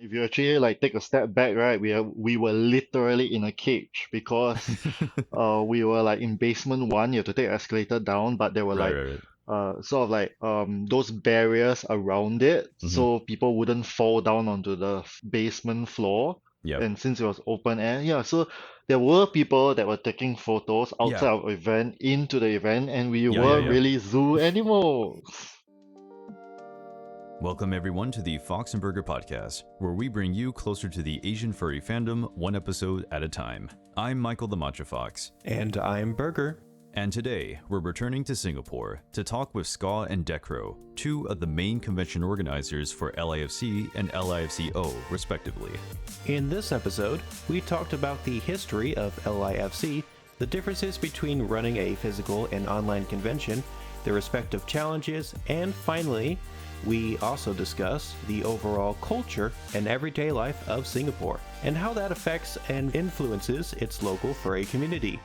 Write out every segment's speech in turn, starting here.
If you actually like take a step back, right, we were literally in a cage because we were like in basement one. You have to take escalator down, but there were Right, like right, right. sort of like those barriers around it, Hmm. so people wouldn't fall down onto the basement floor. Yep. And since it was open air, yeah, so there were people that were taking photos Yeah. outside of event into the event, and we Yeah, yeah, were yeah. really zoo animals. Welcome everyone to the Fox and Burger podcast, where we bring you closer to the Asian furry fandom, one episode at a time. I'm Michael the Matcha Fox. And I'm Burger. And today, we're returning to Singapore to talk with Sca and Decro, two of the main convention organizers for LIFC and LIFCO, respectively. In this episode, we talked about the history of LIFC, the differences between running a physical and online convention, their respective challenges, and finally, we also discuss the overall culture and everyday life of Singapore, and how that affects and influences its local furry community.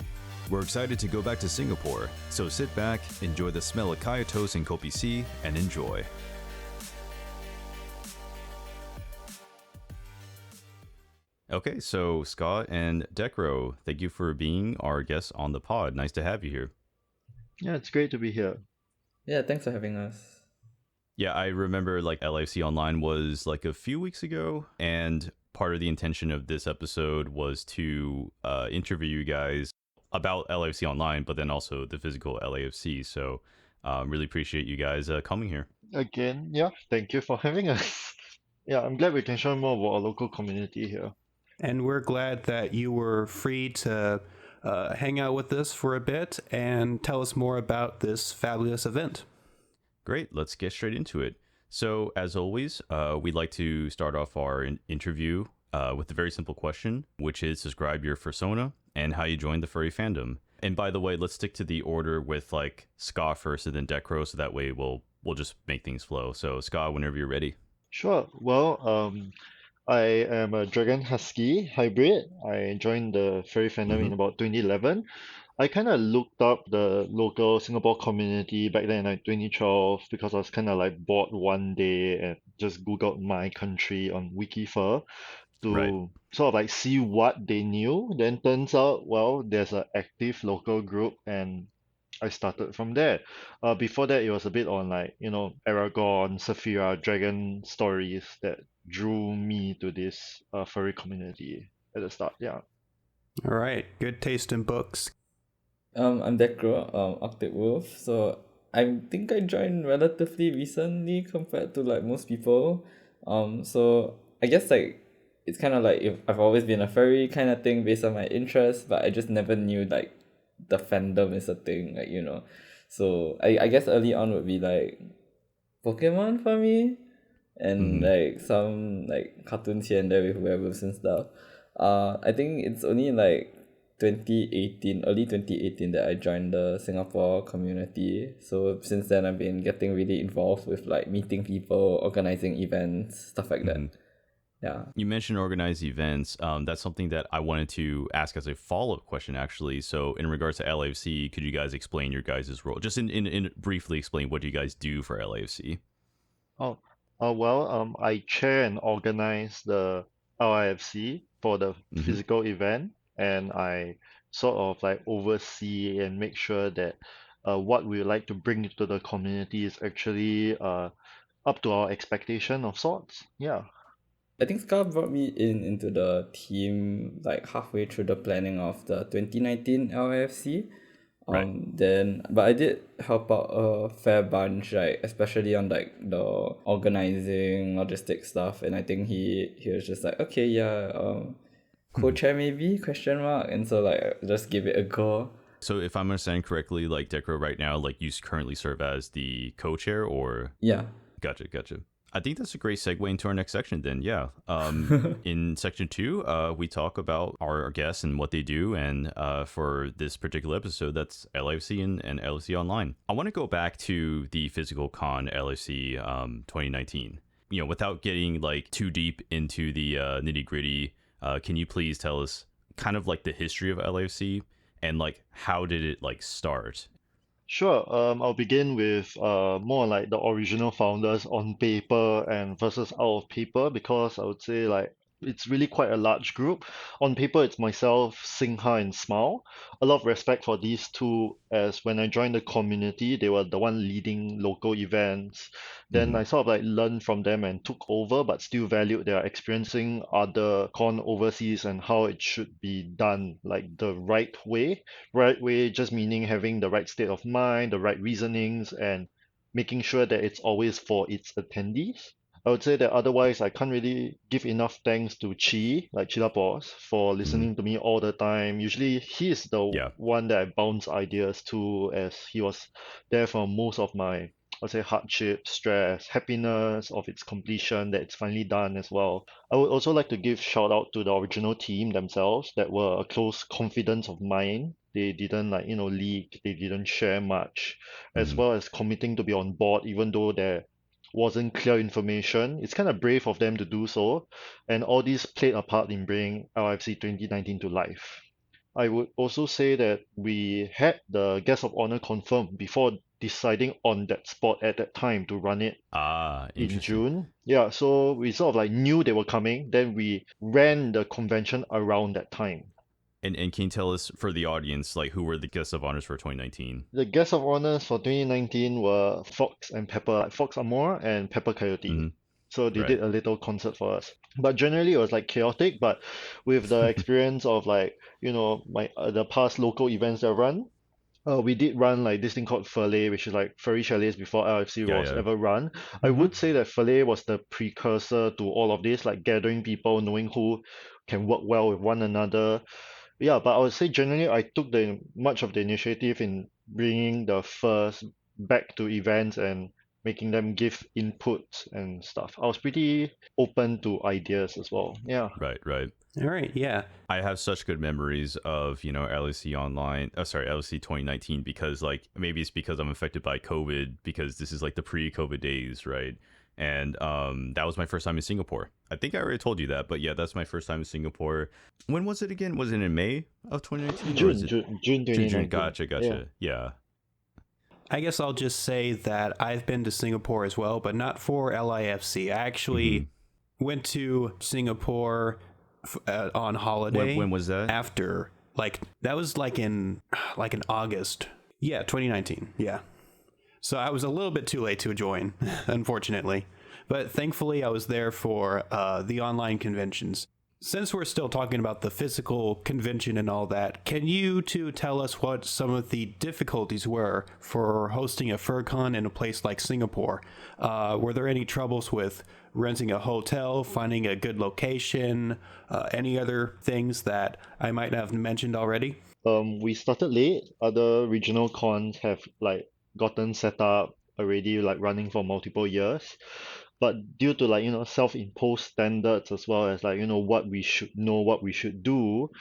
We're excited to go back to Singapore, so sit back, enjoy the smell of kaya toast and kopi, and enjoy. Okay, so Scott and Decro, thank you for being our guests on the pod. Nice to have you here. Yeah, it's great to be here. Yeah, thanks for having us. Yeah, I remember like LIFC Online was like a few weeks ago, and part of the intention of this episode was to interview you guys about LIFC Online, but then also the physical LAFC. So really appreciate you guys coming here. Again, yeah, thank you for having us. Yeah, I'm glad we can share more about our local community here. And we're glad that you were free to hang out with us for a bit and tell us more about this fabulous event. Great, let's get straight into it. So as always, we'd like to start off our interview with a very simple question, which is describe your persona and how you joined the furry fandom. And by the way, let's stick to the order with like Ska first and then Decro, so that way we'll just make things flow. So Ska, whenever you're ready. Sure. Well, I am a dragon-husky hybrid. I joined the furry fandom Mm-hmm. in about 2011. I kind of looked up the local Singapore community back then in like 2012 because I was kind of like bored one day and just Googled my country on Wikifur Right. to sort of like see what they knew. Then turns out, well, there's an active local group, and I started from there. Before that, it was a bit on like, Aragon, Saphira, dragon stories that drew me to this furry community at the start. Yeah. All right, good taste in books. I'm Decro, Arctic Wolf. So I think I joined relatively recently compared to like most people. So I guess like it's kind of like if I've always been a furry kind of thing based on my interests, but I just never knew like the fandom is a thing, like. So I guess early on would be like Pokemon for me, and Mm-hmm. like some like cartoons here and there with werewolves and stuff. I think it's only like 2018, early 2018 that I joined the Singapore community. So since then I've been getting really involved with like meeting people, organizing events, stuff like that. Mm-hmm. Yeah. You mentioned organized events. That's something that I wanted to ask as a follow-up question, actually. So, in regards to LAFC, could you guys explain your guys' role? Just in briefly explain what you guys do for LAFC. Oh, well, I chair and organize the LIFC for the Mm-hmm. physical event, and I sort of like oversee and make sure that what we would like to bring to the community is actually up to our expectation of sorts. Yeah. I think Scar brought me into the team like halfway through the planning of the 2019 LIFC. Right. Then but I did help out a fair bunch, like especially on like the organizing logistic stuff, and I think he was just like, okay, yeah, co-chair maybe question mark, and so like just give it a go. So, if I'm understanding correctly, like Decro right now, like you currently serve as the co-chair, or Yeah. gotcha. I think that's a great segue into our next section then. Yeah. In section 2, we talk about our guests and what they do. And for this particular episode, that's LIFC and LIFC Online. I want to go back to the physical con LIFC 2019. Without getting like too deep into the nitty gritty, can you please tell us kind of like the history of LIFC and like how did it like start? Sure. I'll begin with more like the original founders on paper and versus out of paper because I would say like it's really quite a large group. On paper, it's myself, Singha, and Smile. A lot of respect for these two, as when I joined the community, they were the one leading local events. Then Hmm. I sort of like learned from them and took over, but still valued their experiencing other con overseas and how it should be done, like the right way. Right way just meaning having the right state of mind, the right reasonings, and making sure that it's always for its attendees. I would say that otherwise I can't really give enough thanks to Chi, like Chila Boss, for Hmm. listening to me all the time. Usually he's the Yeah. one that I bounce ideas to, as he was there for most of my, I'd say, hardship, stress, happiness of its completion, that it's finally done as well. I would also like to give shout out to the original team themselves that were a close confidence of mine. They didn't like, leak, they didn't share much, as Hmm. well as committing to be on board even though there wasn't clear information. It's kind of brave of them to do so, and all these played a part in bringing LIFC 2019 to life. I would also say that we had the guest of honor confirmed before deciding on that spot at that time to run it Ah, in interesting. June. Yeah, so we sort of like knew they were coming, then we ran the convention around that time. And can you tell us for the audience, like, who were the guests of honors for 2019? The guests of honors for 2019 were Fox and Pepper, like Fox Amore and Pepper Coyote. Hmm. So they Right. did a little concert for us. But generally it was like chaotic, but with the experience of like, my the past local events that I run, we did run like this thing called Furley, which is like furry chalets before LFC Yeah, was yeah. ever run. I Mm-hmm. would say that Furley was the precursor to all of this, like gathering people, knowing who can work well with one another. Yeah, but I would say generally I took the much of the initiative in bringing the first back to events and making them give inputs and stuff. I was pretty open to ideas as well. Yeah. Right, right. All right, yeah. I have such good memories of, LEC online, sorry, LEC 2019, because like maybe it's because I'm affected by COVID, because this is like the pre-COVID days, right? And that was my first time in Singapore. I think I already told you that, but yeah, that's my first time in Singapore. When was it again? Was it in May of 2019 or is June, it June June? June. 2019. Gotcha, Yeah. gotcha. Yeah. I guess I'll just say that I've been to Singapore as well, but not for LIFC. I Hmm. actually went to Singapore on When holiday was that? after, like, that was like in August. Yeah, 2019. Yeah. So I was a little bit too late to join, unfortunately. But thankfully, I was there for the online conventions. Since we're still talking about the physical convention and all that, can you two tell us what some of the difficulties were for hosting a FurCon in a place like Singapore? Were there any troubles with renting a hotel, finding a good location, any other things that I might have mentioned already? We started late. Other regional cons have like gotten set up already, like running for multiple years. But due to like, self-imposed standards as well as like, what we should know, what we should do,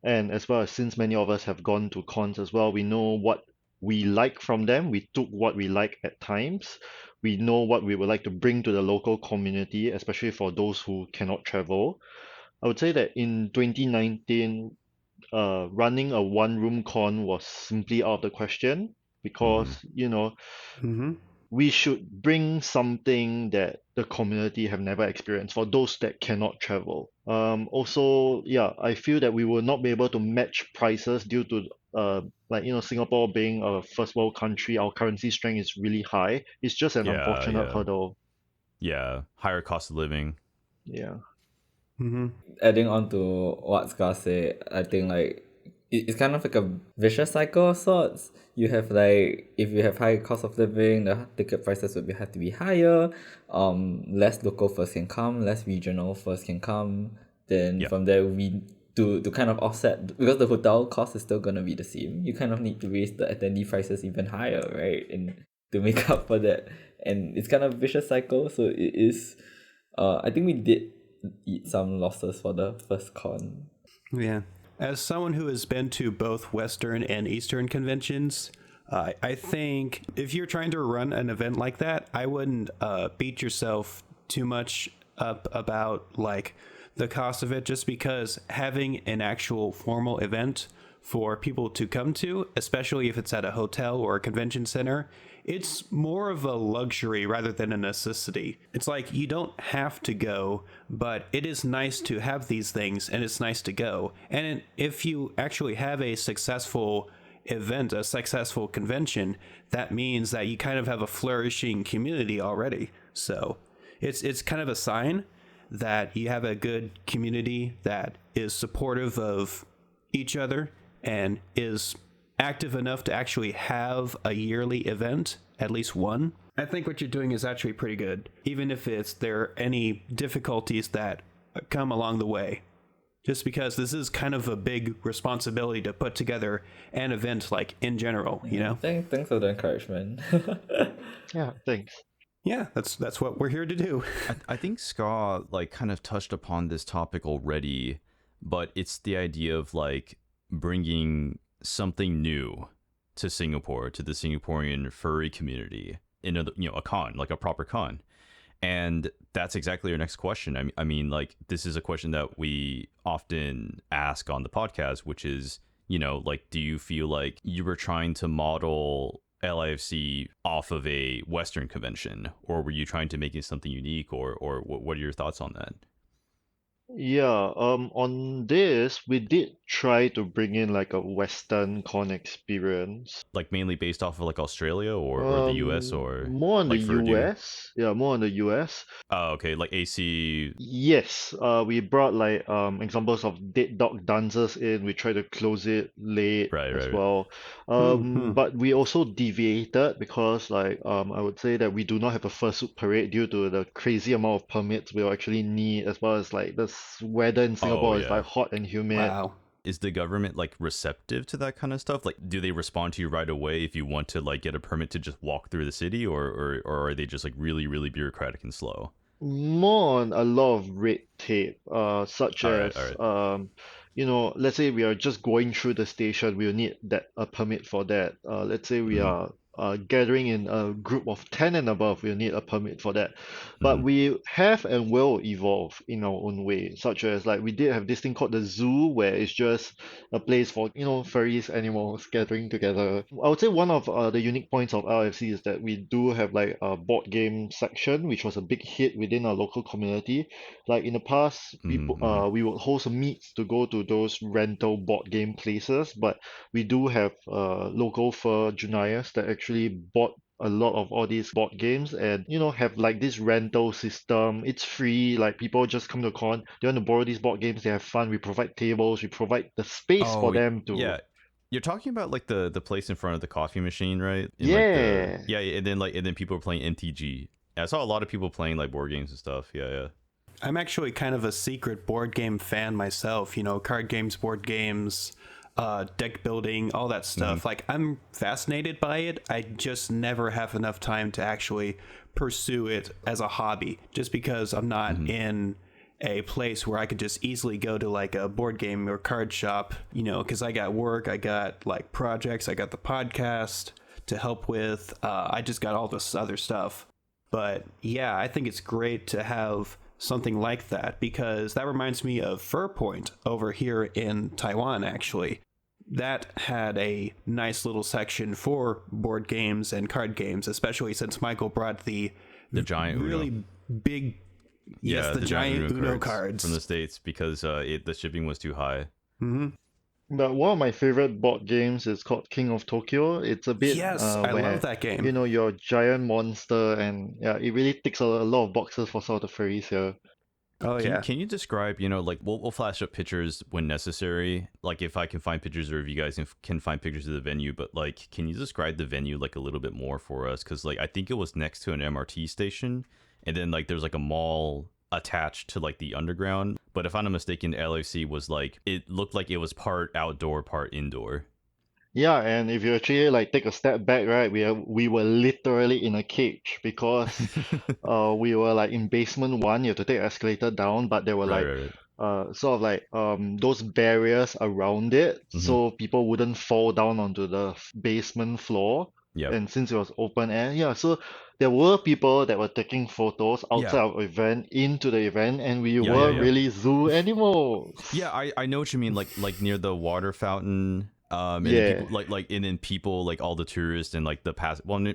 and as well as since many of us have gone to cons as well, we know what we like from them. We took what we like at times. We know what we would like to bring to the local community, especially for those who cannot travel. I would say that in 2019, running a one-room con was simply out of the question Hmm. because, Mm-hmm. we should bring something that the community have never experienced for those that cannot travel. Also, yeah, I feel that we will not be able to match prices due to like Singapore being a first world country, our currency strength is really high. It's just an Yeah, unfortunate yeah. hurdle. Yeah. Higher cost of living. Yeah. Mm-hmm. Adding on to what Scar said, I think like it's kind of like a vicious cycle of sorts. You have like if you have high cost of living, the ticket prices would have to be higher. Less local first can come, less regional first can come. Then Yeah. from there we to kind of offset because the hotel cost is still gonna be the same. You kind of need to raise the attendee prices even higher, right? And to make up for that, and it's kind of vicious cycle. So it is. I think we did eat some losses for the first con. Yeah. As someone who has been to both Western and Eastern conventions, I think if you're trying to run an event like that, I wouldn't beat yourself too much up about like the cost of it, just because having an actual formal event for people to come to, especially if it's at a hotel or a convention center. It's more of a luxury rather than a necessity. It's like you don't have to go, but it is nice to have these things, and it's nice to go. And if you actually have a successful event, a successful convention, that means that you kind of have a flourishing community already. So it's kind of a sign that you have a good community that is supportive of each other and is active enough to actually have a yearly event, at least one. I think what you're doing is actually pretty good, even if there are any difficulties that come along the way. Just because this is kind of a big responsibility to put together an event, like in general, you know? Thanks for the encouragement. Yeah, thanks. Yeah, that's what we're here to do. I think Sca like kind of touched upon this topic already, but it's the idea of like bringing something new to Singapore, to the Singaporean furry community in a con, like a proper con. And that's exactly our next question. I mean, like, this is a question that we often ask on the podcast, which is, like, do you feel like you were trying to model LIFC off of a Western convention, or were you trying to make it something unique, or what are your thoughts on that? Yeah, on this, we did try to bring in like a Western con experience. Like mainly based off of like Australia or the US, or More on the like Purdue? US. Yeah, more on the US. Oh, okay, like AC. Yes, we brought like examples of dead dog dancers in. We tried to close it late Right, as right. well. But we also deviated because like I would say that we do not have a fursuit parade due to the crazy amount of permits we'll actually need, as well as like the weather in Singapore is yeah. like hot and humid. Wow. Is the government like receptive to that kind of stuff? Like, do they respond to you right away if you want to like get a permit to just walk through the city, or are they just like really, really bureaucratic and slow? More on a lot of red tape, such All as right, all right. let's say we are just going through the station, we'll need a permit for that. Let's say we Mhm. are gathering in a group of 10 and above, we'll need a permit for that. But Mhm. we have and will evolve in our own way, such as like we did have this thing called the zoo, where it's just a place for, furries, animals gathering together. I would say one of the unique points of LFC is that we do have like a board game section, which was a big hit within our local community. Like in the past, Mhm. we would host meets to go to those rental board game places, but we do have local fur juniors that actually bought a lot of all these board games, and have like this rental system. It's free, like people just come to con, they want to borrow these board games, they have fun. We provide tables, we provide the space for Oh, them to. yeah. You're talking about like the place in front of the coffee machine, right? In like Yeah. and then people are playing MTG. I saw a lot of people playing like board games and stuff. Yeah. I'm actually kind of a secret board game fan myself, card games, board games, deck building, all that stuff. Like, I'm fascinated by it. I just never have enough time to actually pursue it as a hobby, just because I'm not in a place where I could just easily go to like a board game or card shop, because I got work, I got like projects, I got the podcast to help with. I just got all this other stuff. But yeah, I think it's great to have something like that, because that reminds me of Furpoint over here in Taiwan, actually. That had a nice little section for board games and card games, especially since Michael brought the giant really Uno. big, Yeah, the giant Uno cards cards from the States, because the shipping was too high. But one of my favorite board games is called King of Tokyo. It's a bit Yes, I where love that game. you're a giant monster, and yeah, it really ticks a lot of boxes for some of the furries here. Oh yeah. Can you describe, like we'll flash up pictures when necessary, like if I can find pictures, or if you guys can find pictures of the venue, but like, can you describe the venue like a little bit more for us? Because like I think it was next to an MRT station, and then like there's like a mall attached to like the underground. But if I'm not mistaken, LFC was like, it looked like it was part outdoor, part indoor. Yeah, and if you actually like take a step back, right, we were literally in a cage, because we were like in basement one. You have to take an escalator down, but there were Right, like right, right. sort of like those barriers around it, Mhm. so people wouldn't fall down onto the basement floor. Yep. And since it was open air, yeah, so there were people that were taking photos outside of event, into the event, and we Yeah, were yeah. really zoo animals. Yeah, I know what you mean. Like near the water fountain, And then Yeah. people and then people like all the tourists and like the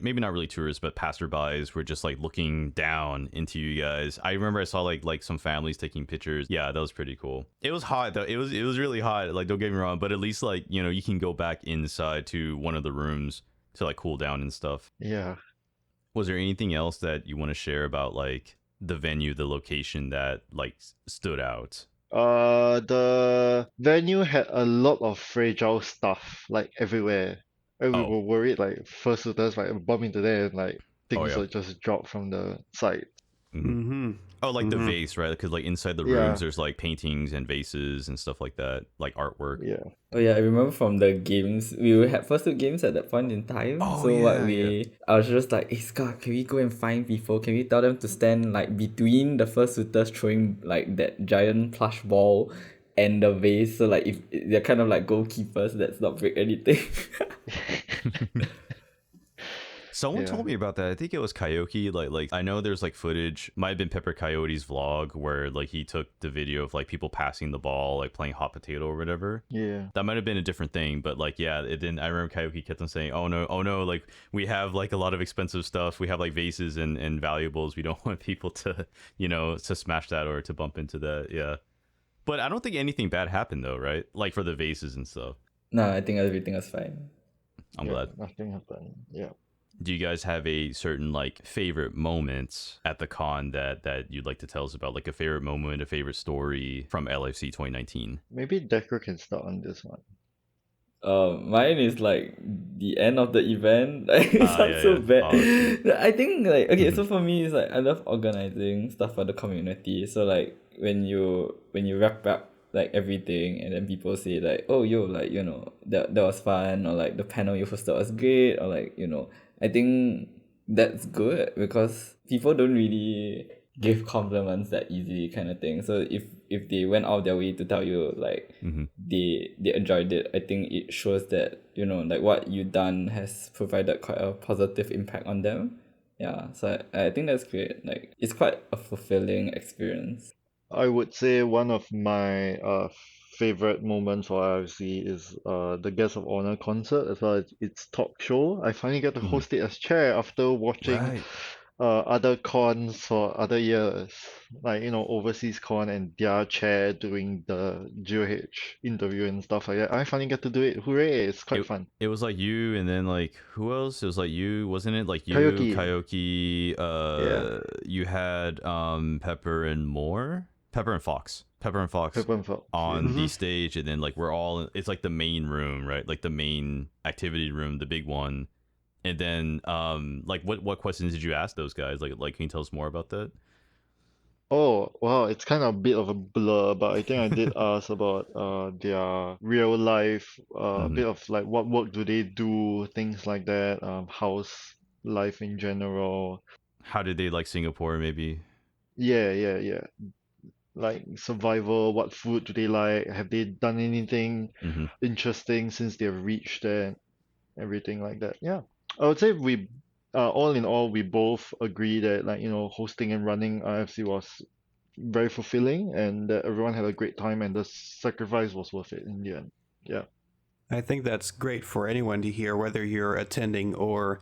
maybe not really tourists but passerbys were just like looking down into you guys. I remember I saw like some families taking pictures. Yeah, that was pretty cool. It was hot though. It was really hot. Like, don't get me wrong, but at least like, you know, you can go back inside to one of the rooms to like cool down and stuff. Yeah. Was there anything else that you want to share about like the venue, the location that like stood out? The venue had a lot of fragile stuff like everywhere. And we Oh, were worried like fursuiters might bump into there and like oh things yeah. would just drop from the side. Mm-hmm. Oh, like the Mm-hmm. vase, right? Because like inside the Yeah. rooms, there's like paintings and vases and stuff like that, like artwork. Yeah. Oh yeah, I remember from the games, we had fursuit games at that point in time. Oh, so what yeah. I was just like, hey Sca, can we go and find people? Can we tell them to stand like between the fursuiters throwing like that giant plush ball and the vase, so like if they're kind of like goalkeepers, let's not break anything. Someone Yeah. told me about that. I think it was Coyote. Like I know there's like footage. Might have been Pepper Coyote's vlog where like he took the video of like people passing the ball, like playing hot potato or whatever. Yeah. That might have been a different thing, but like yeah, it didn't. I remember Coyote kept on saying, oh no, like we have like a lot of expensive stuff. We have like vases and valuables. We don't want people to, you know, to smash that or to bump into that. Yeah. But I don't think anything bad happened though, right? Like for the vases and stuff. No, I think everything was fine. I'm Yeah, glad. nothing happened. Yeah. Do you guys have a certain like favorite moment at the con that you'd like to tell us about? Like a favorite moment, a favorite story from LIFC 2019? Maybe Decro can start on this one. Mine is like the end of the event. Like, it sounds yeah, so yeah. bad. Oh, shoot. I think like okay, so for me it's like I love organizing stuff for the community. So like when you wrap up like everything and then people say like, oh yo, like, you know, that was fun, or like the panel you hosted was great, or like, you know, I think that's good because people don't really give compliments that easily kind of thing. So if they went out their way to tell you like Mm-hmm. they enjoyed it, I think it shows that, you know, like what you done has provided quite a positive impact on them. Yeah, so I think that's great. Like it's quite a fulfilling experience. I would say one of my favorite moments for IFC is the Guest of Honor concert as well as its talk show. I finally get to Mhm. host it as chair after watching Right. other cons for other years, like, you know, overseas con and their chair doing the GOH interview and stuff like that. I finally get to do it. Hooray! It's quite fun. It was like you and then like who else? It was like you, wasn't it? Like you, Karaoke. Yeah. you had Pepper and Fox. Pepper and Fox Pepper and Fox. on the Mhm. stage, and then like we're all it's like the main room, right? Like the main activity room, the big one. And then like what questions did you ask those guys? Like can you tell us more about that? Oh, wow, it's kind of a bit of a blur, but I think I did ask about their real life, a Mhm. bit of like what work do they do, things like that, how's life in general. How did they like Singapore maybe? Yeah. Like survival, what food do they like? Have they done anything Mm-hmm. interesting since they've reached there? Everything like that. Yeah. I would say we, all in all, we both agree that like, you know, hosting and running IFC was very fulfilling and that everyone had a great time and the sacrifice was worth it in the end. Yeah. I think that's great for anyone to hear, whether you're attending or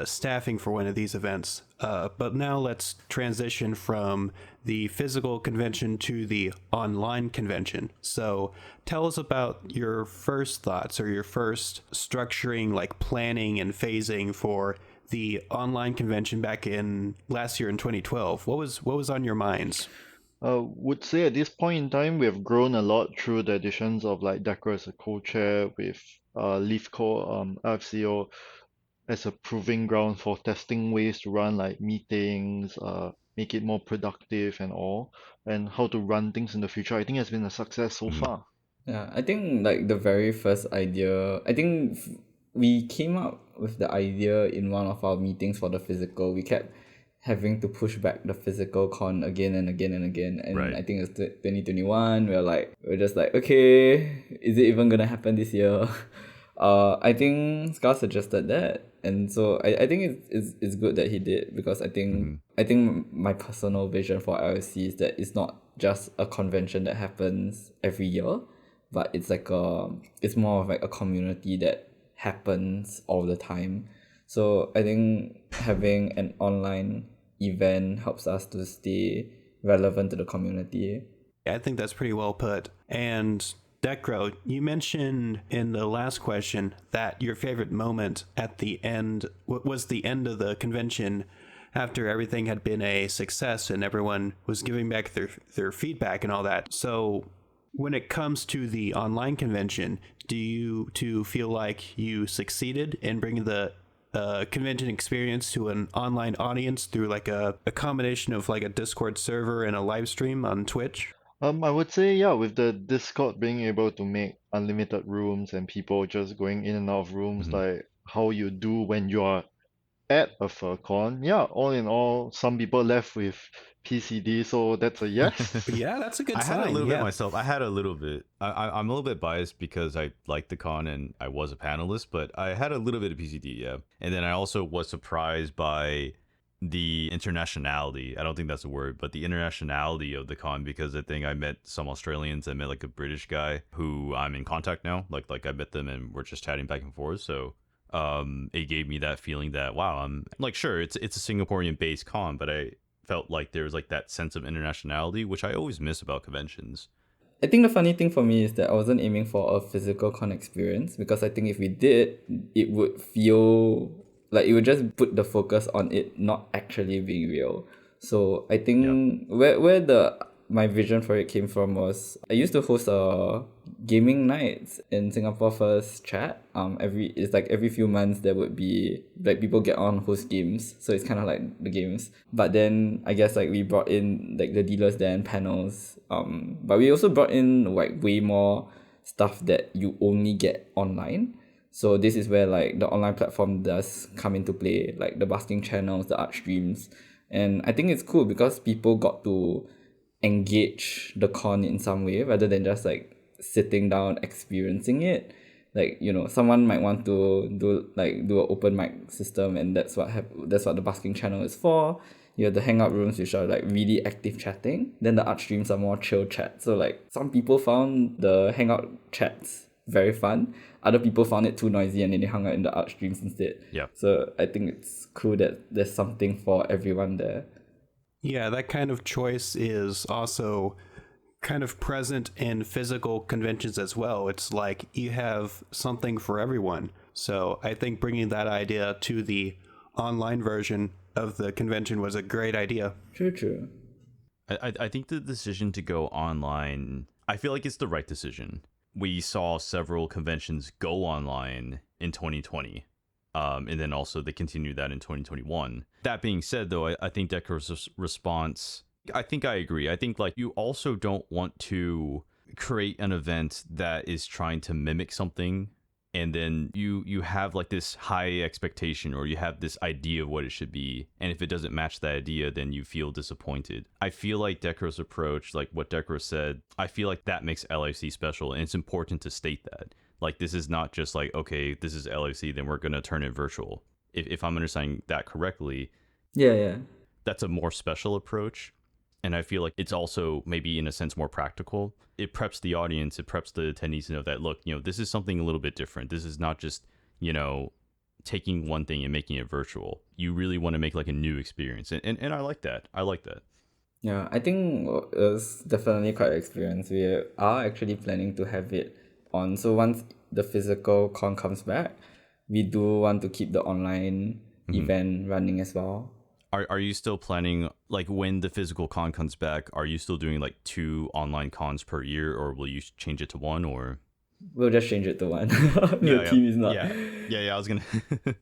staffing for one of these events. But now let's transition from the physical convention to the online convention. So tell us about your first thoughts or your first structuring, like planning and phasing for the online convention back in last year in 2012. What was on your minds? Would say at this point in time we have grown a lot through the additions of like Decro as a co-chair with LIFCO, FCO as a proving ground for testing ways to run like meetings, make it more productive and all, and how to run things in the future. I think has been a success so Mhm. far. Yeah, I think like the very first idea, I think we came up with the idea in one of our meetings for the physical. We kept having to push back the physical con again and again and again. And Right. I think it's 2021. We're just like, okay, is it even gonna happen this year? I think Scar suggested that. And so I think it's good that he did because I think my personal vision for LSC is that it's not just a convention that happens every year. but it's like it's more of like a community that happens all the time. So I think having an online event helps us to stay relevant to the community. I think that's pretty well put. And Decro, you mentioned in the last question that your favorite moment at the end was the end of the convention after everything had been a success and everyone was giving back their feedback and all that. So when it comes to the online convention, do you two feel like you succeeded in bringing the convention experience to an online audience through like a combination of like a Discord server and a live stream on Twitch? I would say, yeah, with the Discord being able to make unlimited rooms and people just going in and out of rooms, Mhm. like how you do when you are at a FurCon. Yeah, all in all, some people left with PCD, so that's a yes. Yeah, that's a good I sign. had a little bit Yeah. myself. I had a little bit. I'm a little bit biased because I liked the con and I was a panelist, but I had a little bit of PCD, yeah. And then I also was surprised by the internationality. I don't think that's a word, but the internationality of the con, because I think I met some Australians. I met like a British guy who I'm in contact now. Like I met them and we're just chatting back and forth. So it gave me that feeling that wow, I'm like, sure, it's a Singaporean based con, but I felt like there was like that sense of internationality, which I always miss about conventions. I think the funny thing for me is that I wasn't aiming for a physical con experience, because I think if we did, it would feel like it would just put the focus on it not actually being real. So I think where the my vision for it came from was I used to host a gaming nights in Singapore First chat. Every few months there would be like people get on host games, so it's kind of like the games. But then I guess like we brought in like the dealers there and panels. But we also brought in like way more stuff that you only get online. So this is where like the online platform does come into play, like the basking channels, the art streams. And I think it's cool because people got to engage the con in some way rather than just like sitting down experiencing it. Like, you know, someone might want to do an open mic system, and that's what the basking channel is for. You have the hangout rooms which are like really active chatting. Then the art streams are more chill chat. So like some people found the hangout chats very fun. Other people found it too noisy and then they hung out in the art streams instead. Yeah. So I think it's cool that there's something for everyone there. Yeah, that kind of choice is also kind of present in physical conventions as well. It's like you have something for everyone. So I think bringing that idea to the online version of the convention was a great idea. True. I think the decision to go online, I feel like it's the right decision. We saw several conventions go online in 2020. And then also they continued that in 2021. That being said, though, I think Decro's response, I think I agree. I think like you also don't want to create an event that is trying to mimic something, and then you have like this high expectation, or you have this idea of what it should be, and if it doesn't match that idea, then you feel disappointed. I feel like Decro's approach, like what Decro said, I feel like that makes LIFC special, and it's important to state that. Like, this is not just like, okay, this is LIFC, then we're going to turn it virtual. If I'm understanding that correctly, Yeah. that's a more special approach. And I feel like it's also maybe in a sense more practical. It preps the audience, it preps the attendees to know that, look, this is something a little bit different. This is not just, taking one thing and making it virtual. You really want to make like a new experience. And I like that. Yeah, I think it was definitely quite an experience. We are actually planning to have it on. So once the physical con comes back, we do want to keep the online event running as well. Are you still planning, like when the physical con comes back, are you still doing like 2 online cons per year, or will you change it to 1, or? We'll just change it to 1. The team is not. Yeah, I was going to.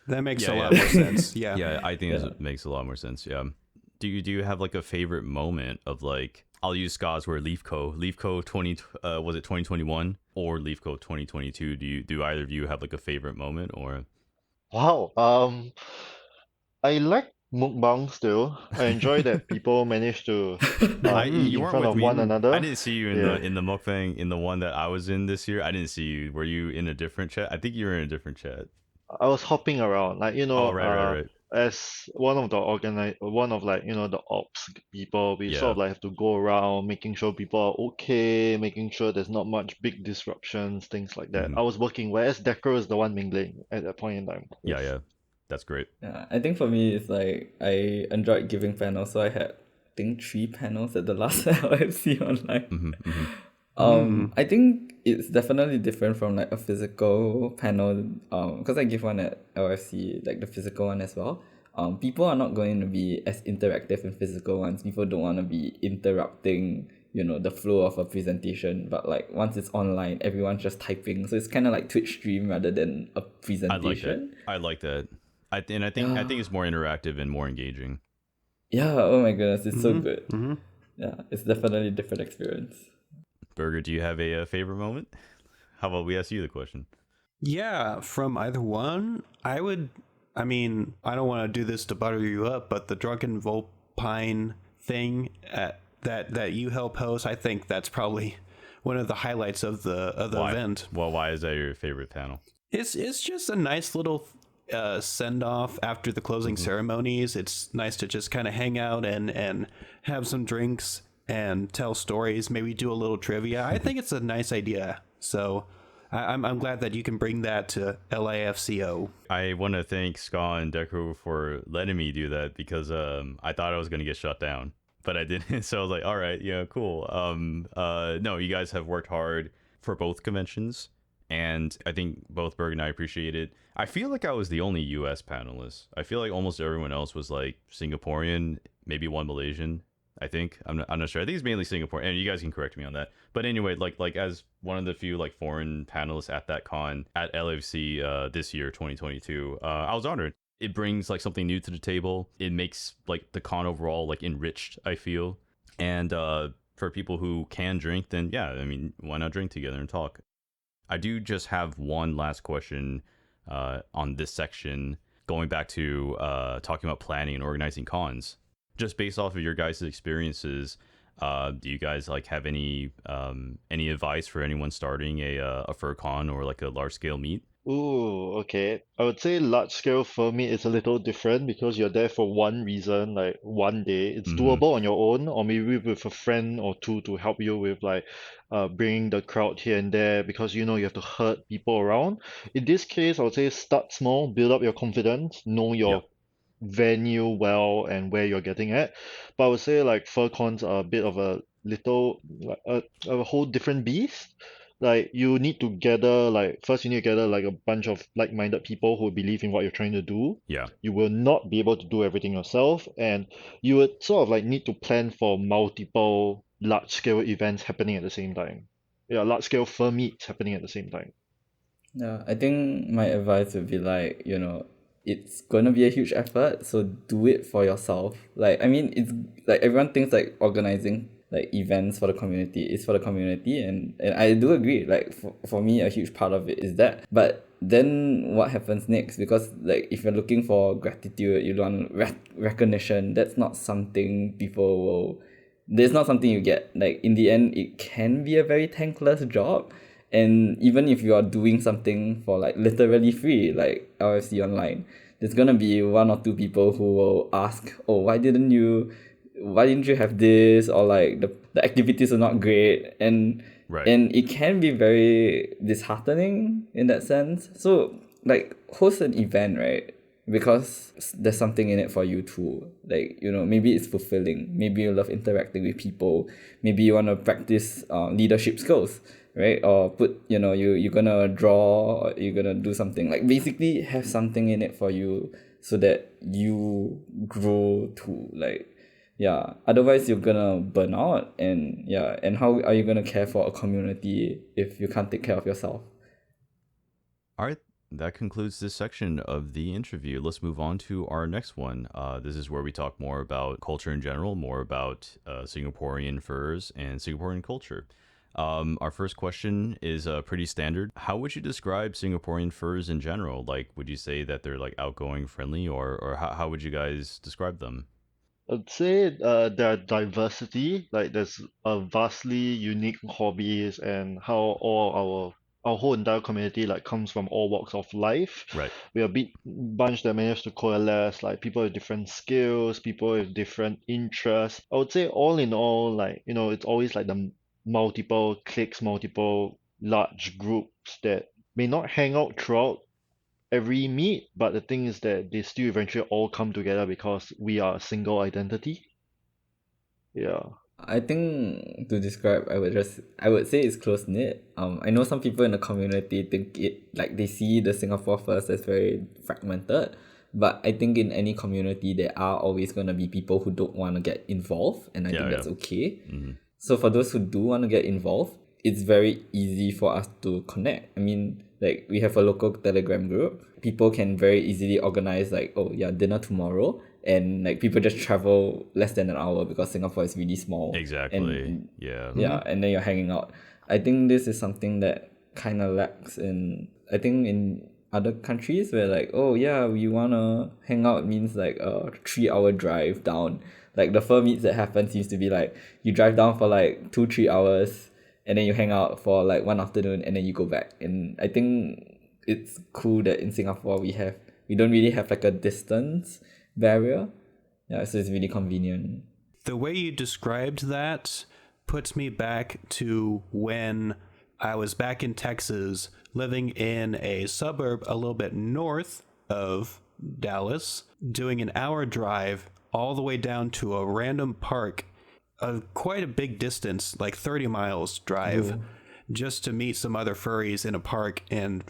That makes a lot more sense. Yeah. Yeah, I think it makes a lot more sense. Yeah. Do you have like a favorite moment of like, I'll use Sca's word, LIFCO 20 was it 2021 or LIFCO 2022? Do either of you have like a favorite moment, or? Wow. I like mukbang still. I enjoy that people manage to eat You in weren't front with of me. one another. I didn't see you in Yeah. the mukbang, in the one that I was in this year. I didn't see you. Were you in a different chat? I think you were in a different chat. I was hopping around, like Oh, right. as one of like, the ops people, we sort Yeah. of like have to go around making sure people are okay, making sure there's not much big disruptions, things like that. Hmm. I was working, whereas Decro is the one mingling at that point in time. Yeah, Yes. yeah. That's great. Yeah, I think for me it's like I enjoyed giving panels, so I had I think 3 panels at the last LIFC online. Hmm. Hmm. I think it's definitely different from like a physical panel. Because I give one at LFC, like the physical one as well. People are not going to be as interactive in physical ones. People don't want to be interrupting, the flow of a presentation. But like once it's online, everyone's just typing, so it's kind of like Twitch stream rather than a I like that. presentation. I like that. I think Yeah, it's more interactive and more engaging. yeah. Oh my goodness, it's so Mm-hmm. good. Mm-hmm. Yeah, it's definitely a different experience. Burger, do you have a, favorite moment? How about we ask you the question? Yeah, from either one, I mean, I don't want to do this to butter you up, but the drunken Volpine thing that you help host, I think that's probably one of the highlights of the Why? event. Well, why is that your favorite panel? It's just a nice little send off after the closing ceremonies. It's nice to just kind of hang out and have some drinks and tell stories, maybe do a little trivia. I think it's a nice idea. So I'm glad that you can bring that to LIFCO. I want to thank Sca and Decro for letting me do that because I thought I was going to get shut down, but I didn't. So I was like, all right, yeah, cool. No, you guys have worked hard for both conventions, and I think both Berg and I appreciate it. I feel like I was the only US panelist. I feel like almost everyone else was like Singaporean, maybe one Malaysian. I think I'm not sure. I think it's mainly Singapore, and you guys can correct me on that. But anyway, like as one of the few like foreign panelists at that con at LFC this year, 2022, I was honored. It brings like something new to the table. It makes like the con overall like enriched, I feel. And for people who can drink, then yeah, I mean, why not drink together and talk? I do just have one last question on this section, going back to talking about planning and organizing cons. Just based off of your guys' experiences, do you guys like have any advice for anyone starting a fur con or like a large scale meet? Ooh, okay. I would say large scale for me is a little different because you're there for one reason, like one day. It's Mm-hmm. doable on your own, or maybe with a friend or two to help you with like bringing the crowd here and there because you have to herd people around. In this case, I would say start small, build up your confidence, know Yep. your venue well and where you're getting at. But I would say like fur cons are a bit of a little like a whole different beast. Like you need to gather like first you need to gather like a bunch of like-minded people who believe in what you're trying to do. Yeah. You will not be able to do everything yourself, and you would sort of like need to plan for multiple large-scale events happening at the same time. Yeah, large-scale fur meets happening at the same time. Yeah, I think my advice would be like, it's gonna be a huge effort, so do it for yourself. Like, I mean, it's like everyone thinks like organizing like events for the community is for the community, and I do agree. Like, for me, a huge part of it is that. But then what happens next? Because like if you're looking for gratitude, you want recognition. That's not something people will. There's not something you get. Like in the end, it can be a very thankless job, and even if you are doing something for like literally free, like LFC online, there's gonna be one or two people who will ask, oh, why didn't you have this, or like the activities are not great, and Right. and it can be very disheartening in that sense. So like host an event, right? Because there's something in it for you too. Like, maybe it's fulfilling. Maybe you love interacting with people. Maybe you want to practice leadership skills, right? Or you're gonna draw, or you're gonna do something. Like basically have something in it for you so that you grow too. Like, yeah. Otherwise you're gonna burn out, and yeah. And how are you gonna care for a community if you can't take care of yourself? All right. That concludes this section of the interview. Let's move on to our next one. This is where we talk more about culture in general, more about Singaporean furs and Singaporean culture. Our first question is pretty standard. How would you describe Singaporean furs in general? Like, would you say that they're like outgoing, friendly, or how would you guys describe them? I'd say there are diversity, like there's a vastly unique hobbies and how all our whole entire community like comes from all walks of life. Right. We're a big bunch that managed to coalesce, like people with different skills, people with different interests. I would say all in all, like, it's always like the multiple cliques, multiple large groups that may not hang out throughout every meet, but the thing is that they still eventually all come together because we are a single identity. Yeah. I think to describe, I would say it's close knit. I know some people in the community think it like they see the Singapore first as very fragmented, but I think in any community there are always gonna be people who don't want to get involved, and I think that's okay. So for those who do want to get involved, it's very easy for us to connect. I mean, like we have a local Telegram group. People can very easily organize like, oh yeah, dinner tomorrow, and like people just travel less than an hour because Singapore is really small. Exactly. And, Yeah. and then you're hanging out. I think this is something that kind of lacks in other countries where like, oh yeah, we wanna hang out means like a 3 hour drive down. Like the fur meets that happen seems to be like you drive down for like 2-3 hours and then you hang out for like one afternoon and then you go back. And I think it's cool that in Singapore we don't really have like a distance barrier. Yeah, so it's really convenient. The way you described that puts me back to when I was back in Texas, living in a suburb a little bit north of Dallas, doing an hour drive all the way down to a random park, quite a big distance, like 30 miles drive, just to meet some other furries in a park and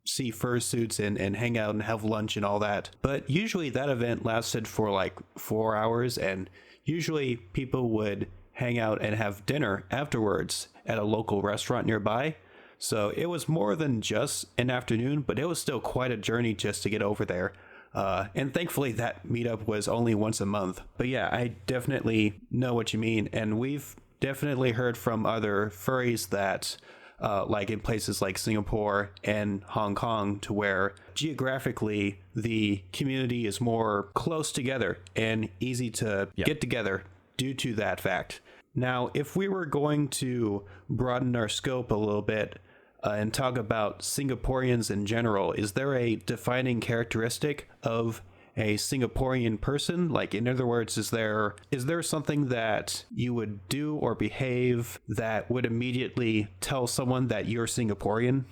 see fursuits and hang out and have lunch and all that. But usually that event lasted for like 4 hours, and usually people would hang out and have dinner afterwards at a local restaurant nearby. So it was more than just an afternoon, but it was still quite a journey just to get over there. And thankfully that meetup was only once a month. But yeah, I definitely know what you mean. And we've definitely heard from other furries that like in places like Singapore and Hong Kong, to where geographically the community is more close together and easy to get together due to that fact. Now, if we were going to broaden our scope a little bit and talk about Singaporeans in general, is there a defining characteristic of a Singaporean person? Like, in other words, is there something that you would do or behave that would immediately tell someone that you're Singaporean?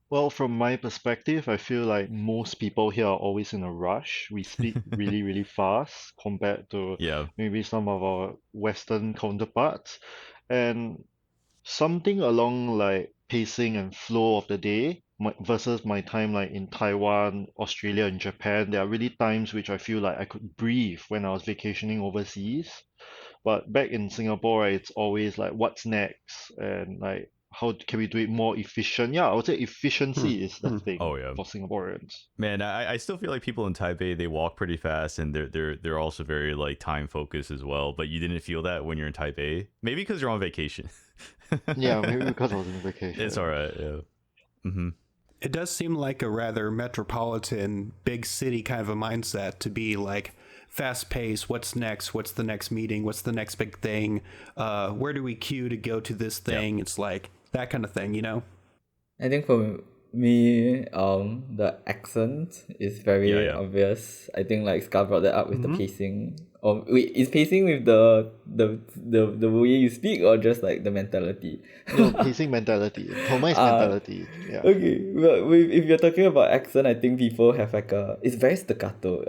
Well, from my perspective, I feel like most people here are always in a rush. We speak really, really fast compared to Yeah. maybe some of our Western counterparts. And something along like pacing and flow of the day versus my time like in Taiwan, Australia, and Japan, there are really times which I feel like I could breathe when I was vacationing overseas. But back in Singapore, right, it's always like what's next and like how can we do it more efficient? Yeah, I would say efficiency is the thing Oh, yeah. for Singaporeans. Man, I still feel like people in Taipei, they walk pretty fast, and they're also very like time focused as well. But you didn't feel that when you're in Taipei, maybe because you're on vacation. Yeah, maybe because I was on vacation. It's all right. Yeah. It does seem like a rather metropolitan, big city kind of a mindset to be like fast paced. What's next? What's the next meeting? What's the next big thing? Where do we queue to go to this thing? It's like that kind of thing, you know? I think for me, the accent is very obvious. I think like Scar brought that up with the pacing. Or wait, is pacing with the way you speak or just like the mentality? No, pacing mentality. Thomas mentality. Yeah. Okay, well, if you're talking about accent, I think people have like it's very staccato.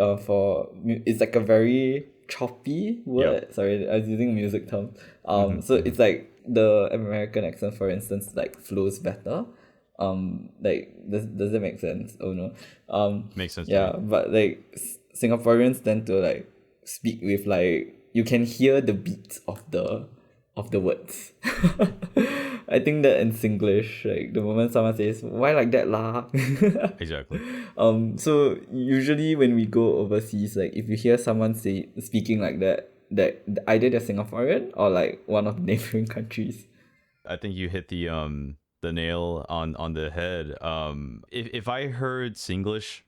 It's like a very choppy word. Yep. Sorry, I was using music terms. So it's like the American accent, for instance, like flows better. Like does it make sense? Oh no. Makes sense. Yeah, but like Singaporeans tend to like speak with like you can hear the beats of the words. I think that in Singlish, like the moment someone says "Why like that lah?" Exactly. So usually when we go overseas, like if you hear someone speaking like that either they're Singaporean or like one of the neighboring countries. I think you hit the nail on the head. If I heard Singlish,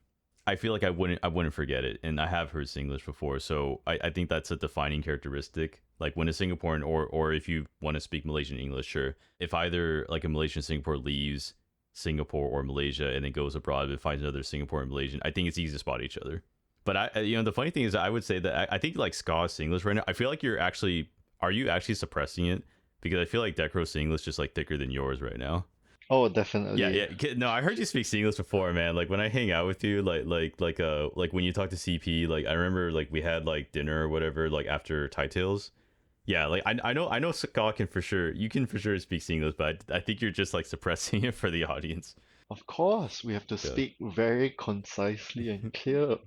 I feel like I wouldn't forget it, and I have heard Singlish before, so I think that's a defining characteristic. Like when a Singaporean or if you want to speak Malaysian English, sure. If either like a Malaysian Singapore leaves, Singapore or Malaysia and then goes abroad and finds another Singaporean Malaysian, I think it's easy to spot each other. But the funny thing is, I would say that I think like Sca's English right now, I feel like are you actually suppressing it? Because I feel like Decro's English just like thicker than yours right now. Oh, Yeah, definitely. yeah. No, I heard you speak English before, man. Like when I hang out with you, like when you talk to CP, like I remember like we had like dinner or whatever, like after Tie Tales. Yeah, like I know Scott can for sure, you can for sure speak English, but I think you're just like suppressing it for the audience. Of course, we have to Yeah. speak very concisely and clear.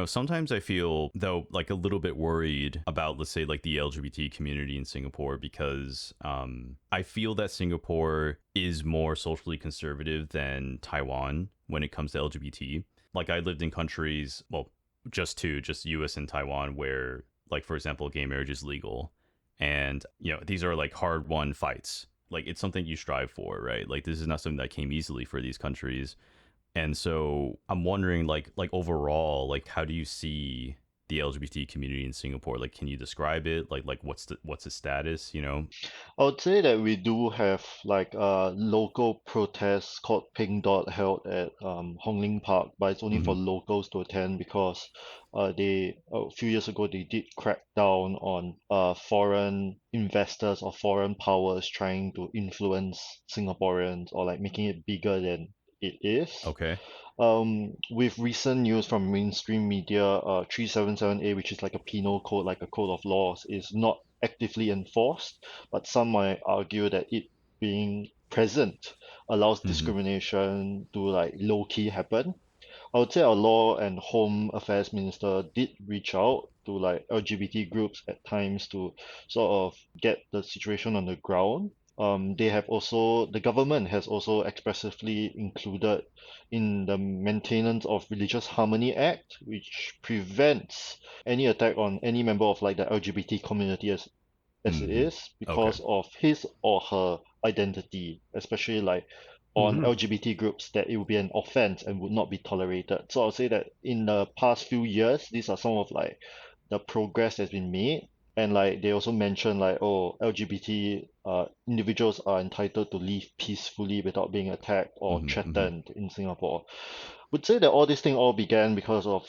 Sometimes I feel, though, like a little bit worried about, let's say, like the LGBT community in Singapore because I feel that Singapore is more socially conservative than Taiwan when it comes to LGBT. Like, I lived in countries, well, just US and Taiwan, where, like, for example, gay marriage is legal. And, these are like hard won fights. Like, it's something you strive for, right? Like, this is not something that came easily for these countries. And so I'm wondering, like overall, like how do you see the LGBT community in Singapore? Like, can you describe it? Like what's the status? I would say that we do have like a local protests called Pink Dot held at Hong Lim Park, but it's only for Hmm. locals to attend because they a few years ago they did crack down on foreign investors or foreign powers trying to influence Singaporeans or like making it bigger than it is. Okay. With recent news from mainstream media, 377A, which is like a penal code, like a code of laws, is not actively enforced, but some might argue that it being present allows Hmm. discrimination to like low key happen. I would say our Law and Home Affairs Minister did reach out to like LGBT groups at times to sort of get the situation on the ground. The government has also expressively included in the Maintenance of Religious Harmony Act, which prevents any attack on any member of like the LGBT community as it Hmm. is Okay. because of his or her identity, especially like on Hmm. LGBT groups, that it would be an offense and would not be tolerated. So I'll say that in the past few years, these are some of like the progress that's been made. And like they also mentioned like, oh, LGBT individuals are entitled to live peacefully without being attacked or Hmm. Hmm. threatened in Singapore. Would say that all this thing all began because of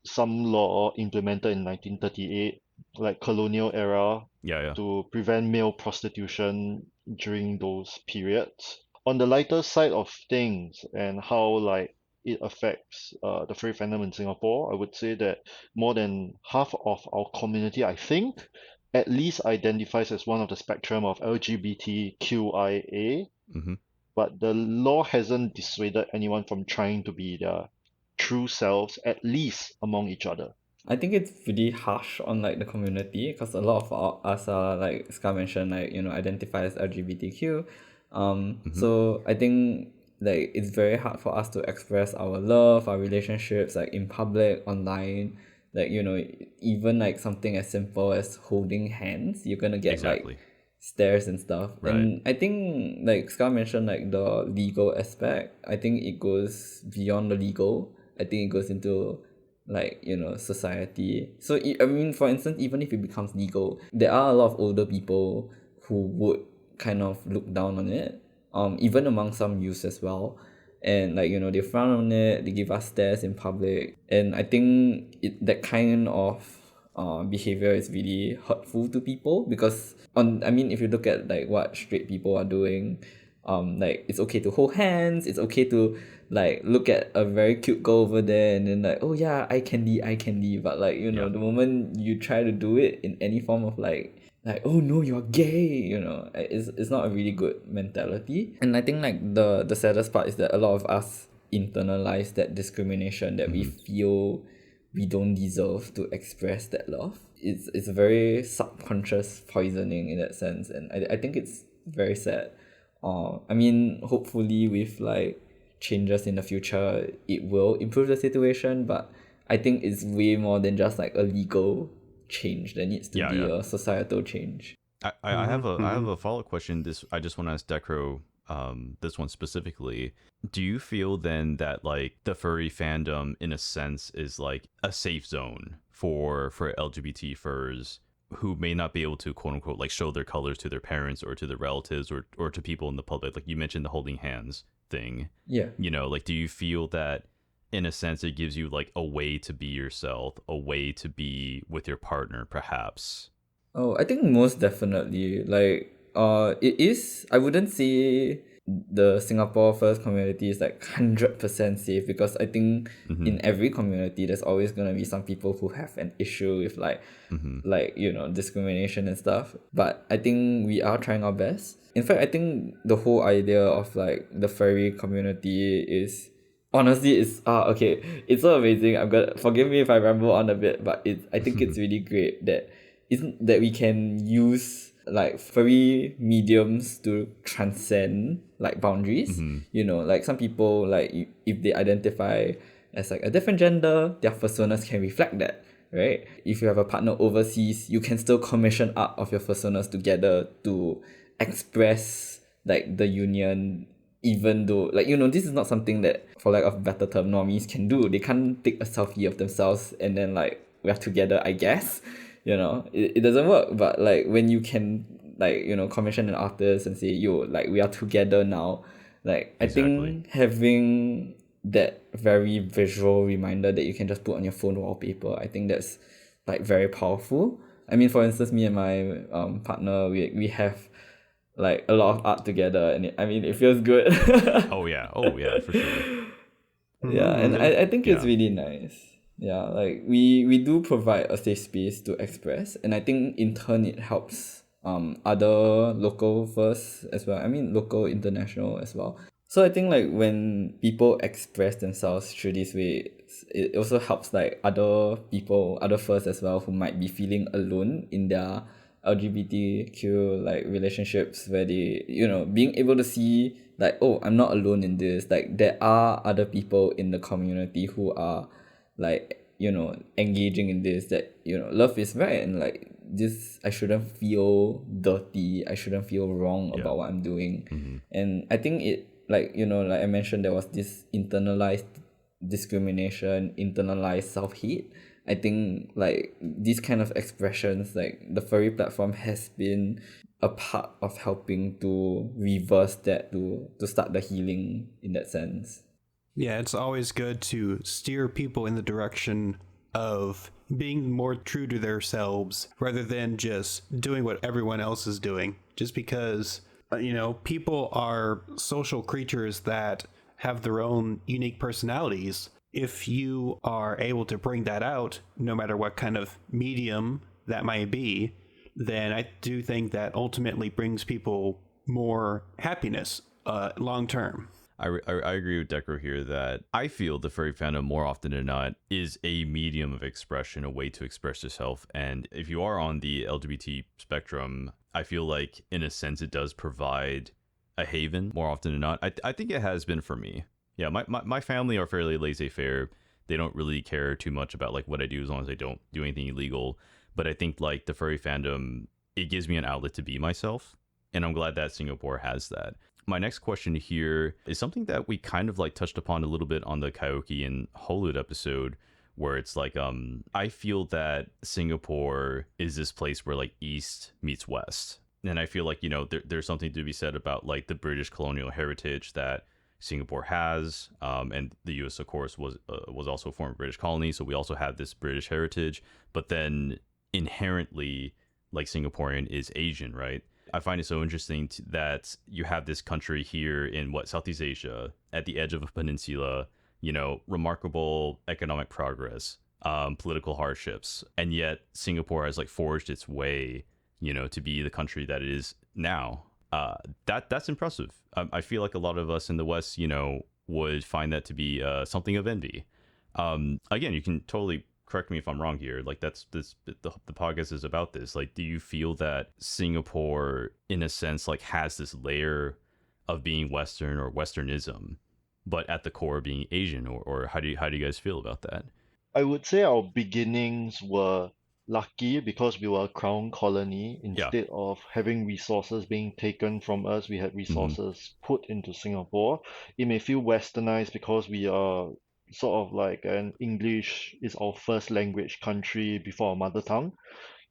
some law implemented in 1938, like colonial era, Yeah, yeah. to prevent male prostitution during those periods. On the lighter side of things and how like it affects the furry fandom in Singapore, I would say that more than half of our community, I think, at least identifies as one of the spectrum of LGBTQIA, Hmm. but the law hasn't dissuaded anyone from trying to be their true selves, at least among each other. I think it's pretty harsh on like the community because a lot of us are like Scar mentioned, like identify as LGBTQ. Hmm. So I think like it's very hard for us to express our love, our relationships like in public, online. Like even like something as simple as holding hands, you're gonna get like Exactly. stares and stuff. Right. And I think like Scar mentioned like the legal aspect. I think it goes beyond the legal. I think it goes into like society. So I mean, for instance, even if it becomes legal, there are a lot of older people who would kind of look down on it, even among some youth as well. And like they frown on it, they give us stares in public, and I think that kind of behavior is really hurtful to people because I mean, if you look at like what straight people are doing, like it's okay to hold hands, it's okay to like look at a very cute girl over there and then like, oh yeah, eye candy, but like Yeah. the moment you try to do it in any form of like, oh no, you're gay, it's not a really good mentality. And I think like the saddest part is that a lot of us internalize that discrimination, that we Hmm. feel we don't deserve to express that love. It's a very subconscious poisoning in that sense, and I think it's very sad. I mean, hopefully with like changes in the future, it will improve the situation, but I think it's way more than just like a legal change. There needs to Yeah, be yeah. a societal change. I have a I have a follow-up question. This I just want to ask Decro, this one specifically. Do you feel then that like the furry fandom in a sense is like a safe zone for LGBT furs who may not be able to quote unquote like show their colors to their parents or to their relatives or to people in the public. Like you mentioned the holding hands thing. Yeah. Like do you feel that in a sense it gives you like a way to be yourself, a way to be with your partner perhaps? Oh, I think most definitely. Like, it is. I wouldn't say the Singapore first community is like 100% safe, because I think in every community there's always gonna be some people who have an issue with like discrimination and stuff. But I think we are trying our best. In fact, I think the whole idea of like the furry community is honestly it's okay. It's so amazing. I'm gonna forgive me if I ramble on a bit, but I think it's really great that isn't that we can use like furry mediums to transcend like boundaries. Like some people, like if they identify as like a different gender, their personas can reflect that, right? If you have a partner overseas, you can still commission art of your personas together to express like the union, even though like this is not something that, for lack of a better term, normies can do. They can't take a selfie of themselves and then like we're together, I guess. It doesn't work. But like when you can like commission an artist and say, yo, like we are together now, like I think having that very visual reminder that you can just put on your phone wallpaper, I think that's like very powerful. I mean, for instance, me and my partner, we have like a lot of art together, and it feels good. Oh yeah, for sure. Yeah, and I think it's really nice. Yeah, like we do provide a safe space to express, and I think in turn it helps other local first as well. I mean local, international as well. So I think like when people express themselves through this way, it also helps like other people, other first as well, who might be feeling alone in their LGBTQ like relationships, where they being able to see like, oh, I'm not alone in this. Like there are other people in the community who are like engaging in this, that love is right, and like this, I shouldn't feel dirty, I shouldn't feel wrong about what I'm doing. And I think it like like I mentioned, there was this internalized discrimination, internalized self-hate. I think like these kind of expressions, like the furry platform has been a part of helping to reverse that, to start the healing in that sense. Yeah, it's always good to steer people in the direction of being more true to themselves rather than just doing what everyone else is doing. Just because, people are social creatures that have their own unique personalities. If you are able to bring that out, no matter what kind of medium that might be, then I do think that ultimately brings people more happiness long term. I agree with Decro here that I feel the furry fandom more often than not is a medium of expression, a way to express yourself. And if you are on the LGBT spectrum, I feel like in a sense it does provide a haven more often than not. I think it has been for me. Yeah, my family are fairly laissez-faire. They don't really care too much about like what I do as long as I don't do anything illegal. But I think like the furry fandom, it gives me an outlet to be myself. And I'm glad that Singapore has that. My next question here is something that we kind of like touched upon a little bit on the Karaoke and Hollywood episode, where it's like I feel that Singapore is this place where like East meets West. And I feel like, there's something to be said about like the British colonial heritage that Singapore has, and the U.S. of course was also a former British colony, so we also have this British heritage. But then inherently, like Singaporean is Asian, right? I find it so interesting that you have this country here in Southeast Asia at the edge of a peninsula, remarkable economic progress, political hardships, and yet Singapore has like forged its way, to be the country that it is now. That's impressive. I feel like a lot of us in the West, would find that to be something of envy. Again, you can totally correct me if I'm wrong here. Like the podcast is about this. Like, do you feel that Singapore, in a sense, like has this layer of being Western or Westernism, but at the core being Asian, or how do you guys feel about that? I would say our beginnings were lucky because we were a crown colony. Instead of having resources being taken from us, we had resources put into Singapore. It may feel westernized because we are sort of like an English is our first language country before our mother tongue.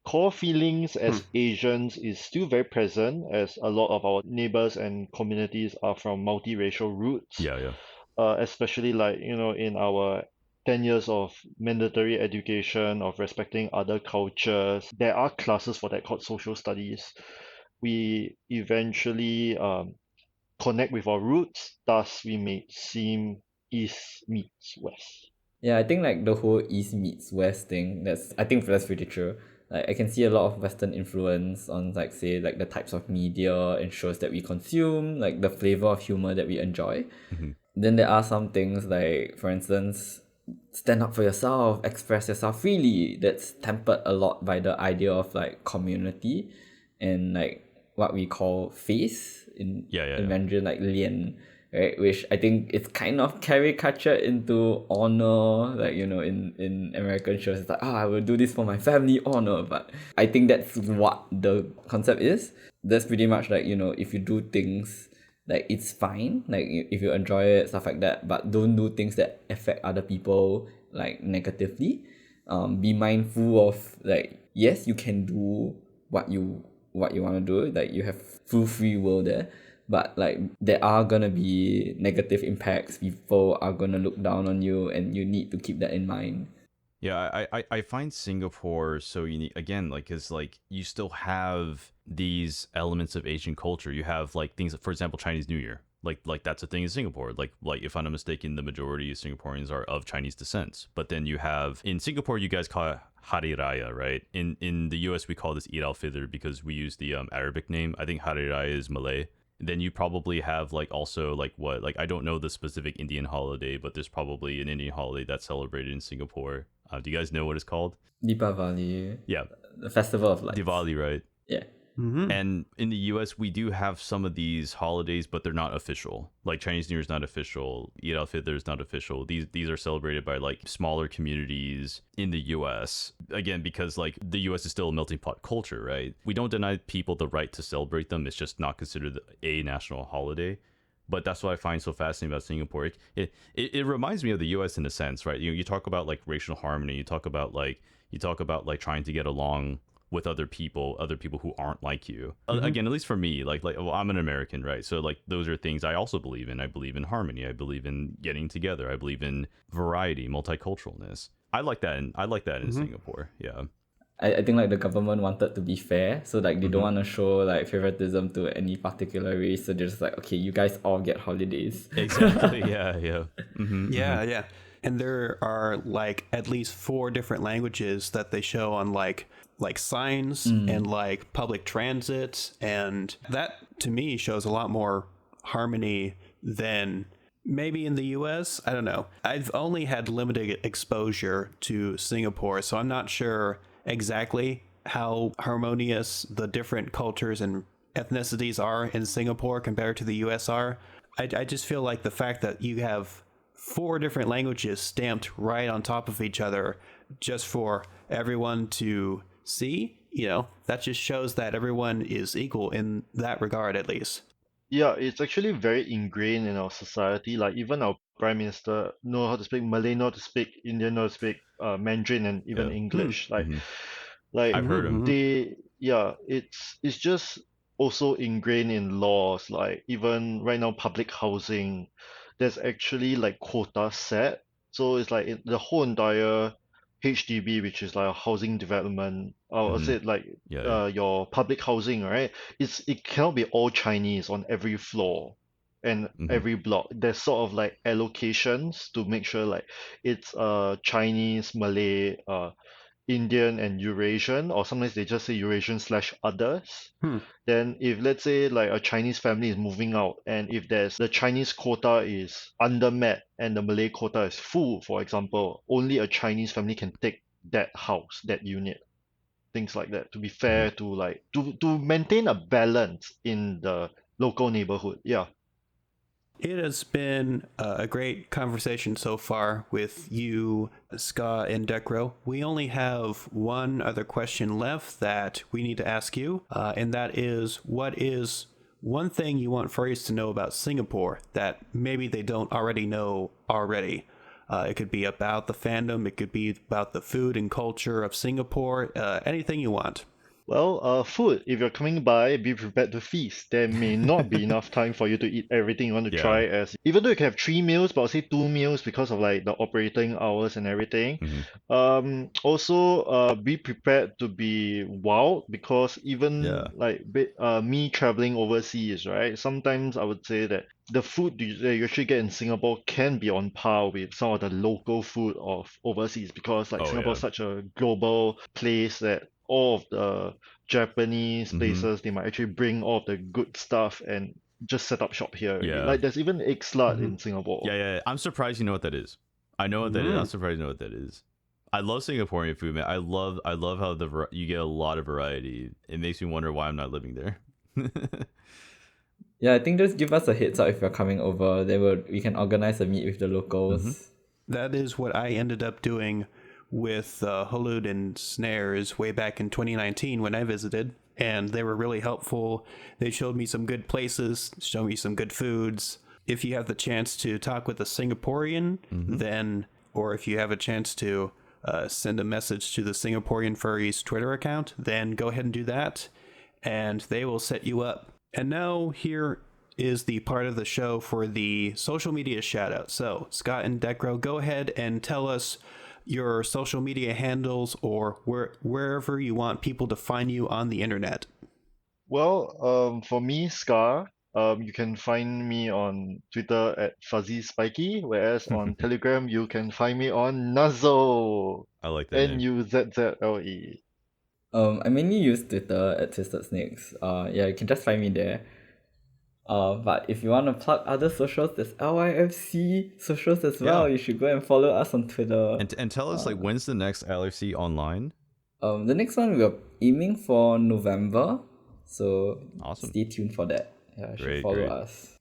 core feelings as Asians is still very present, as a lot of our neighbors and communities are from multiracial roots, Yeah. especially like, in our 10 years of mandatory education of respecting other cultures. There are classes for that called social studies. We eventually connect with our roots, thus we may seem East meets West. Yeah, I think like the whole East meets West thing, I think that's pretty true. Like I can see a lot of Western influence on like say like the types of media and shows that we consume, like the flavor of humor that we enjoy. Hmm. Then there are some things like, for instance, stand up for yourself, express yourself freely. That's tempered a lot by the idea of like community and like what we call face in Yeah. Mandarin, like lian, right? Which I think it's kind of caricatured into honor, like in American shows, it's like, I will do this for my family honor. But I think that's what the concept is. That's pretty much like if you do things like it's fine, like if you enjoy it, stuff like that, but don't do things that affect other people like negatively. Be mindful of like, yes, you can do what you want to do, like you have full free will there, but like there are gonna be negative impacts. People are gonna look down on you, and you need to keep that in mind. Yeah, I find Singapore so unique again, like, cause like you still have these elements of Asian culture. You have like things, for example, Chinese New Year. Like that's a thing in Singapore. Like if I'm not mistaken, the majority of Singaporeans are of Chinese descent. But then you have in Singapore, you guys call it Hari Raya, right? In the US, we call this Eid al-Fitr because we use the Arabic name. I think Hari Raya is Malay. Then you probably have like also like what, like I don't know the specific Indian holiday, but there's probably an Indian holiday that's celebrated in Singapore. Do you guys know what it's called? Deepavali, Yeah, the festival of lights. Diwali, right? Yeah. And in the US, we do have some of these holidays, but they're not official. Like Chinese New Year is not official. Eid al-Fitr is not official. These are celebrated by like smaller communities in the US. Again, because like the US is still a melting pot culture, right? We don't deny people the right to celebrate them. It's just not considered a national holiday. But that's what I find so fascinating about Singapore. It reminds me of the U.S. in a sense, right? You talk about like racial harmony. You talk about like trying to get along with other people who aren't like you. Again, at least for me, like well, I'm an American, right? So like those are things I also believe in. I believe in harmony. I believe in getting together. I believe in variety, multiculturalness. I like that in Singapore. Yeah. I think like the government wanted to be fair, so like they don't want to show like favoritism to any particular race, so they're just like, okay, you guys all get holidays. Exactly. Yeah. Yeah. And there are like at least 4 different languages that they show on like signs and like public transit, and that to me shows a lot more harmony than maybe in the US. I don't know. I've only had limited exposure to Singapore, so I'm not sure exactly how harmonious the different cultures and ethnicities are in Singapore compared to the US are. I just feel like the fact that you have 4 different languages stamped right on top of each other just for everyone to see, that just shows that everyone is equal in that regard, at least. Yeah, it's actually very ingrained in our society. Like even our prime minister know how to speak Malay, know how to speak Indian, know how to speak Mandarin, and even Yeah. English. Like, Mhm. like I've heard him. yeah, it's just also ingrained in laws. Like even right now, public housing, there's actually like quota set. So it's like the whole entire HDB, which is like a housing development, or say like Yeah. your public housing, right? It cannot be all Chinese on every floor and Mhm. every block. There's sort of like allocations to make sure like it's Chinese, Malay, Indian and Eurasian, or sometimes they just say Eurasian slash others. Then if let's say like a Chinese family is moving out and if there's the Chinese quota is undermet and the Malay quota is full, for example, only a Chinese family can take that house, that unit, things like that, to be fair, to like to maintain a balance in the local neighborhood. Yeah. It has been a great conversation so far with you, Sca and Decro. We only have one other question left that we need to ask you, and that is, what is one thing you want furries to know about Singapore that maybe they don't already know already? It could be about the fandom. It could be about the food and culture of Singapore. Anything you want. Well, food. If you're coming by, be prepared to feast. There may not be enough time for you to eat everything you want to Yeah. try. As even though you can have 3 meals, but I'll say 2 meals because of like the operating hours and everything. Also, be prepared to be wild because even Yeah. like me traveling overseas, right? Sometimes I would say that the food that you actually get in Singapore can be on par with some of the local food of overseas because like Oh, Singapore is yeah. such a global place that all of the Japanese places they might actually bring all of the good stuff and just set up shop here already. Yeah. Like there's even egg slut in Singapore. Yeah. I'm surprised you know what that is. I know what that is. I'm surprised you know what that is. I love Singaporean food, man. I love how you get a lot of variety. It makes me wonder why I'm not living there. Yeah, I think just give us a heads up if you're coming over. We can organize a meet with the locals. That is what I ended up doing with Halud and Snares way back in 2019 when I visited, and they were really helpful. They showed me some good places, showed me some good foods. If you have the chance to talk with a Singaporean, then, or if you have a chance to send a message to the Singaporean Furries Twitter account, then go ahead and do that, and they will set you up. And now here is the part of the show for the social media shoutout. So, Sca and Decro, go ahead and tell us your social media handles or wherever you want people to find you on the internet. Well, for me, Scar, you can find me on Twitter at Fuzzy Spiky, whereas on Telegram you can find me on Nuzzle. I like that name. Nuzzle. I mainly use Twitter at Twisted Snakes. Yeah, you can just find me there. But if you want to plug other socials, there's LIFC socials as well. Yeah. You should go and follow us on Twitter. And tell us, like, when's the next LIFC online? The next one we're aiming for November, so Awesome. stay tuned for that. Yeah, you should Great, follow great. us.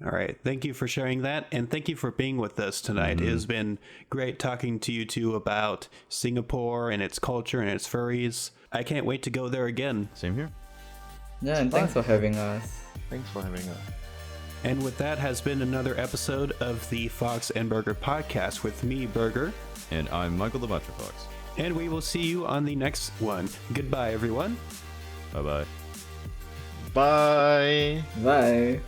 All right. Thank you for sharing that. And thank you for being with us tonight. It has been great talking to you two about Singapore and its culture and its furries. I can't wait to go there again. Same here. Yeah, and thanks for having us. Thanks for having us. And with that has been another episode of the Fox and Burger podcast with me, Burger. And I'm Michael the Butcher Fox. And we will see you on the next one. Goodbye, everyone. Bye-bye. Bye. Bye.